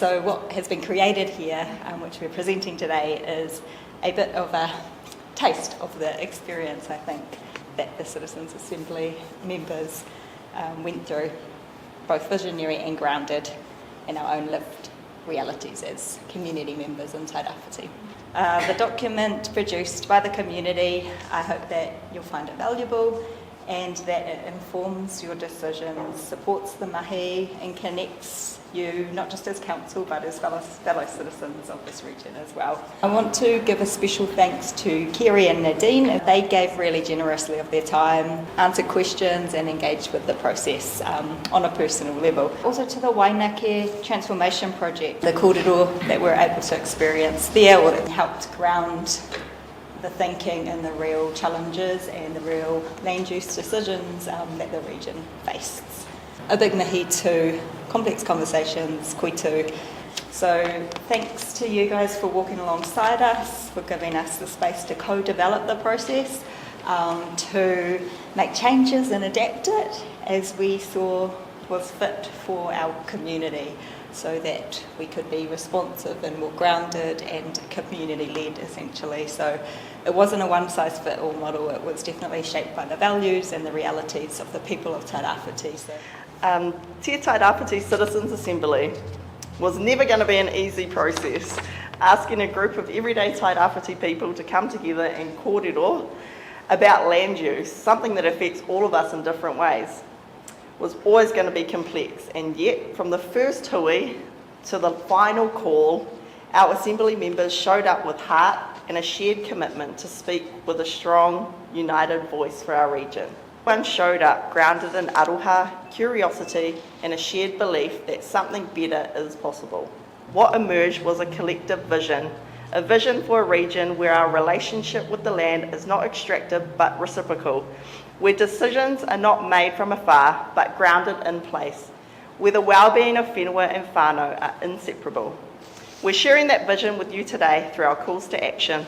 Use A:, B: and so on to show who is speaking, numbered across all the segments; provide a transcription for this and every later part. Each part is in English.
A: So what has been created here, which we're presenting today, is a bit of a taste of the experience, I think, that the Citizens Assembly members went through, both visionary and grounded in our own lived realities as community members in Tairāwhiti. The document produced by the community, I hope that you'll find it valuable and that it informs your decisions, supports the mahi and connects you, not just as council, but as fellow citizens of this region as well. I want to give a special thanks to Kerry and Nadine. They gave really generously of their time, answered questions and engaged with the process on a personal level. Also to the Wainake Transformation Project, the kōrero that we're able to experience there, or that helped ground the thinking and the real challenges and the real land use decisions that the region faced. A big mihi to Complex Conversations, koitu. So thanks to you guys for walking alongside us, for giving us the space to co-develop the process, to make changes and adapt it as we saw was fit for our community, so that we could be responsive and more grounded and community-led essentially. So it wasn't a one-size-fits-all model, it was definitely shaped by the values and the realities of the people of Tairāwhiti. So.
B: Te Tairāwhiti Citizens Assembly was never going to be an easy process. Asking a group of everyday Tairāwhiti people to come together and kōrero about land use, something that affects all of us in different ways, was always going to be complex. And yet, from the first hui to the final call, our Assembly members showed up with heart and a shared commitment to speak with a strong, united voice for our region. Everyone showed up grounded in aroha, curiosity and a shared belief that something better is possible. What emerged was a collective vision, a vision for a region where our relationship with the land is not extractive but reciprocal, where decisions are not made from afar but grounded in place, where the well-being of whenua and whānau are inseparable. We're sharing that vision with you today through our calls to action.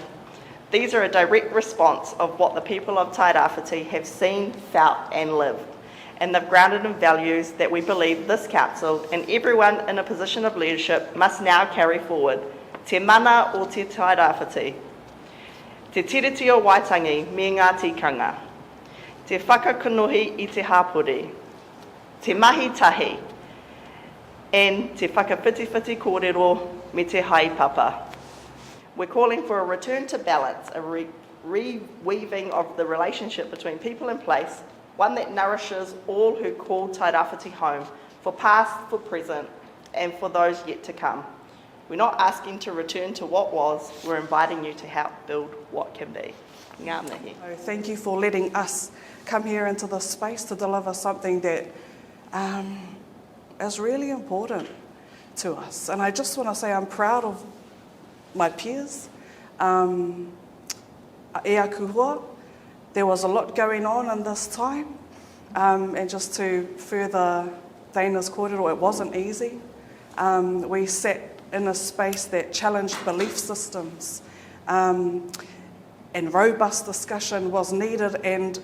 B: These are a direct response of what the people of Tairāwhiti have seen, felt and lived, and they've grounded in values that we believe this council and everyone in a position of leadership must now carry forward. Te mana o te Tairāwhiti, te tiriti o Waitangi me ngā tikanga, te whakakanohi i te hapori, te mahi tahi, and te whakawhitiwhiti kōrero me te haipapa. We're calling for a return to balance, a reweaving of the relationship between people and place, one that nourishes all who call Tairāwhiti home, for past, for present, and for those yet to come. We're not asking to return to what was, we're inviting you to help build what can be. Ngā mihi.
C: Thank you for letting us come here into this space to deliver something that is really important to us. And I just want to say I'm proud of my peers. Ea kuhua, there was a lot going on in this time, and just to further Dana's kōrero, it wasn't easy. We sat in a space that challenged belief systems, and robust discussion was needed, and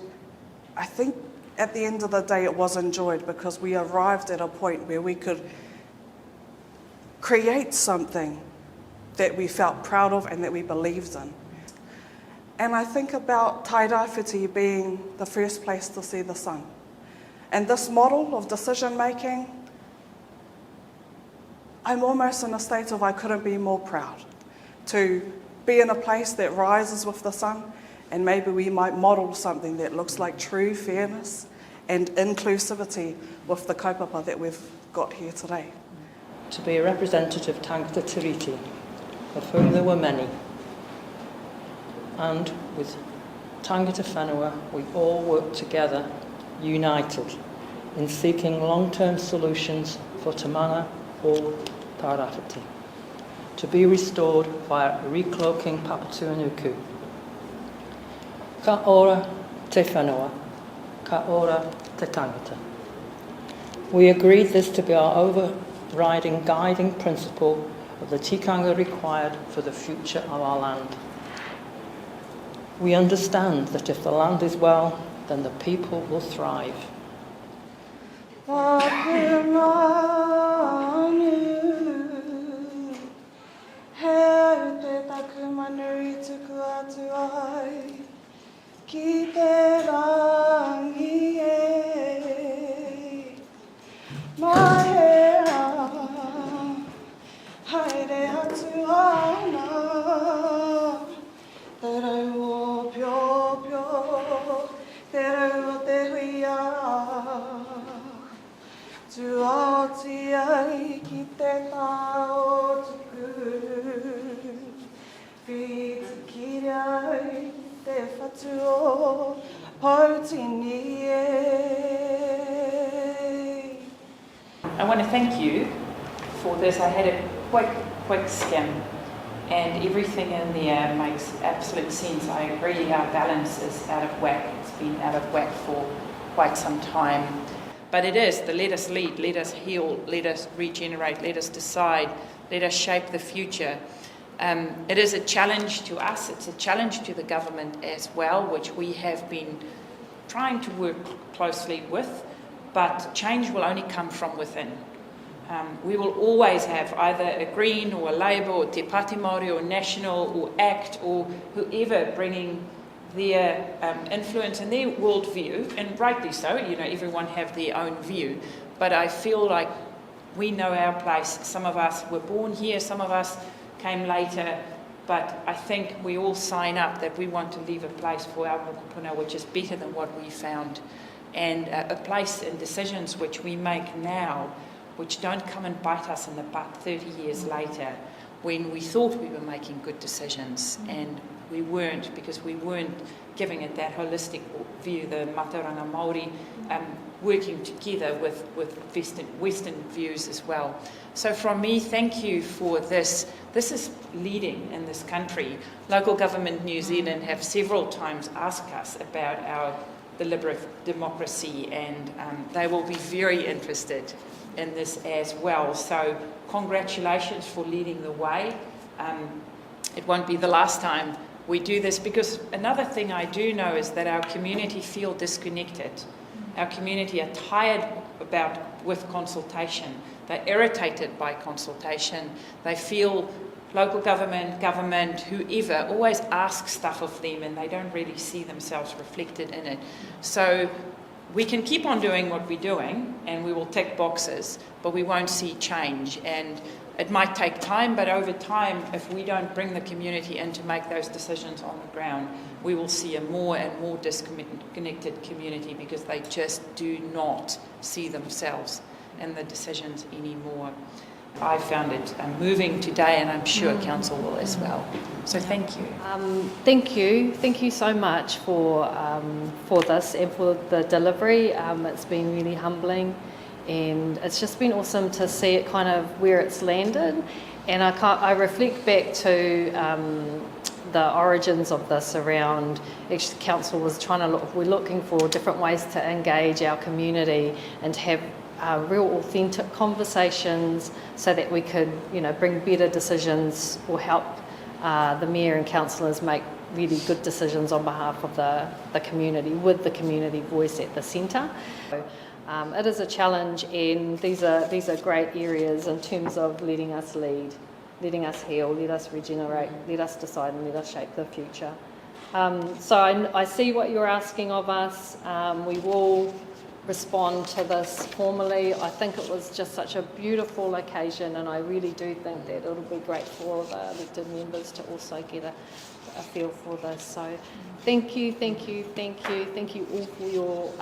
C: I think at the end of the day it was enjoyed because we arrived at a point where we could create something that we felt proud of and that we believed in. And I think about Tairāwhiti being the first place to see the sun. And this model of decision making, I'm almost in a state of I couldn't be more proud to be in a place that rises with the sun, and maybe we might model something that looks like true fairness and inclusivity with the kaupapa that we've got here today.
D: To be a representative tangata tiriti, of whom there were many, and with tangata whenua we all work together, united, in seeking long-term solutions for te mana o Tairāwhiti, to be restored via recloaking Papatūānuku. Ka ora te whenua, ka ora te tangata. We agreed this to be our overriding guiding principle of the tikanga required for the future of our land. We understand that if the land is well, then the people will thrive.
C: haere atu ana, te rau o pio pio, te rau o te huia. Tu ati ai ki te tao tuku, ki te kiri ai ki te whatu o Pautini e.
E: I want to thank you for this. I had a quick skim, and everything in there makes absolute sense. I agree our balance is out of whack. It's been out of whack for quite some time. But it is the let us lead, let us heal, let us regenerate, let us decide, let us shape the future. It is a challenge to us, it's a challenge to the government as well, which we have been trying to work closely with, but change will only come from within. We will always have either a Green or a Labour or Te Pāti Māori or National or ACT or whoever bringing their influence and their worldview, and rightly so, you know, everyone have their own view, but I feel like we know our place. Some of us were born here, some of us came later, but I think we all sign up that we want to leave a place for our mokopuna which is better than what we found, and a place in decisions which we make now which don't come and bite us in the butt 30 years later when we thought we were making good decisions and we weren't, because we weren't giving it that holistic view, the Mātauranga Māori, working together with Western views as well. So from me, thank you for this. This is leading in this country. Local Government New Zealand have several times asked us about our deliberative democracy, and they will be very interested in this as well. So congratulations for leading the way. It won't be the last time we do this, because another thing I do know is that our community feel disconnected. Our community are tired with consultation. They're irritated by consultation. They feel local government, whoever, always asks stuff of them and they don't really see themselves reflected in it. So we can keep on doing what we're doing and we will tick boxes, but we won't see change. And it might take time, but over time, if we don't bring the community in to make those decisions on the ground, we will see a more and more disconnected community because they just do not see themselves in the decisions anymore. I found it moving today, and I'm sure Council will as well. So thank you.
F: Thank you so much for this and for the delivery. It's been really humbling. And it's just been awesome to see it kind of where it's landed. And I reflect back to the origins of this around, actually council was we're looking for different ways to engage our community and to have real authentic conversations so that we could, bring better decisions or help the mayor and councillors make really good decisions on behalf of the community, with the community voice at the centre. It is a challenge, and these are great areas in terms of letting us lead, letting us heal, let us regenerate, let us decide and let us shape the future. So I see what you're asking of us. We will respond to this formally. I think it was just such a beautiful occasion, and I really do think that it'll be great for all the elected members to also get a feel for this. So thank you all for your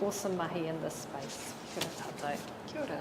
F: awesome mahi in this space. Kia ora tātou.
E: Kia ora.